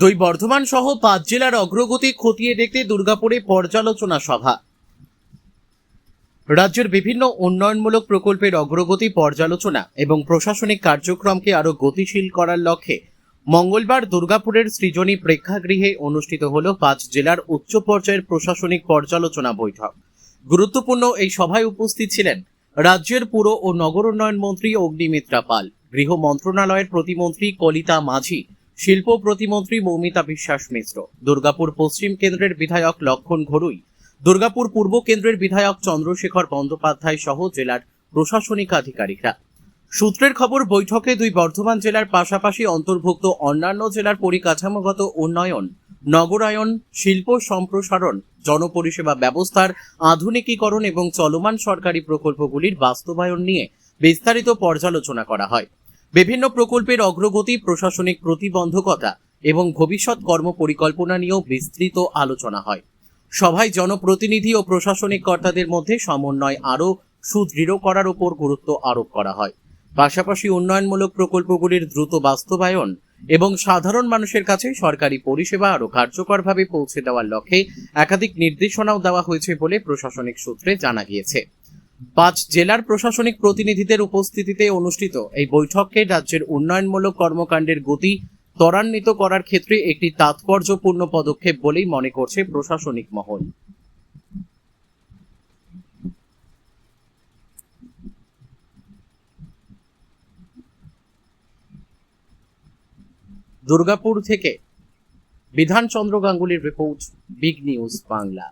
দুই বর্ধমান সহ 5 জেলার অগ্রগতি খতিয়ে দেখতে দুর্গাপুরে পর্যালোচনা সভা। রাজ্যের বিভিন্ন উন্নয়নমূলক প্রকল্পের অগ্রগতি পর্যালোচনা এবং প্রশাসনিক কার্যক্রমকে আরো গতিশীল করার লক্ষ্যে মঙ্গলবার দুর্গাপুরের সৃজনী প্রেক্ষাগৃহে অনুষ্ঠিত হল 5 জেলার উচ্চ পর্যায়ের প্রশাসনিক পর্যালোচনা বৈঠক। গুরুত্বপূর্ণ এই সভায় উপস্থিত ছিলেন রাজ্যের পুর ও নগর উন্নয়ন মন্ত্রী অগ্নিমিত্রা পাল, গৃহ মন্ত্রণালয়ের প্রতিমন্ত্রী কলিতা মাঝি, শিল্প প্রতিমন্ত্রী মৌমিতা বিশ্বাস মিশ্র, দুর্গাপুর পশ্চিম কেন্দ্রের বিধায়ক লক্ষণ ঘড়ুই, দুর্গাপুর পূর্ব কেন্দ্রের বিধায়ক চন্দ্রশেখর বন্দ্যোপাধ্যায় সহ জেলার প্রশাসনিক আধিকারিকরা। সূত্রের খবর, বৈঠকে দুই বর্ধমান জেলার পাশাপাশি অন্তর্ভুক্ত অন্যান্য জেলার পরিকাঠামোগত উন্নয়ন, নগরায়ন, শিল্প সম্প্রসারণ, জনপরিষেবা ব্যবস্থার আধুনিকীকরণ এবং চলমান সরকারি প্রকল্পগুলির বাস্তবায়ন নিয়ে বিস্তারিত পর্যালোচনা করা হয়। বিভিন্ন প্রকল্পের অগ্রগতি, প্রশাসনিক প্রতিবন্ধকতা এবং ভবিষ্যৎ কর্মপরিকল্পনা নিয়েও বিস্তৃত আলোচনা হয়। সভায় জনপ্রতিনিধি ও প্রশাসনিক কর্তাদের মধ্যে সমন্বয় আরও সুদৃঢ় করার উপর গুরুত্ব আরোপ করা হয়। পাশাপাশি উন্নয়নমূলক প্রকল্পগুলির দ্রুত বাস্তবায়ন এবং সাধারণ মানুষের কাছে সরকারি পরিষেবা আরও কার্যকরভাবে পৌঁছে দেওয়ার লক্ষ্যে একাধিক নির্দেশনাও দেওয়া হয়েছে বলে প্রশাসনিক সূত্রে জানা গিয়েছে। 5 জেলার প্রশাসনিক প্রতিনিধিদের উপস্থিতিতে অনুষ্ঠিত এই বৈঠককে রাজ্যের উন্নয়নমূলক কর্মকাণ্ডের গতি ত্বরান্বিত করার ক্ষেত্রে একটি তাৎপর্যপূর্ণ পদক্ষেপ বলেই মনে করছে প্রশাসনিক মহল। দুর্গাপুর থেকে বিধানচন্দ্র গাঙ্গুলির রিপোর্ট, বিগ নিউজ বাংলা।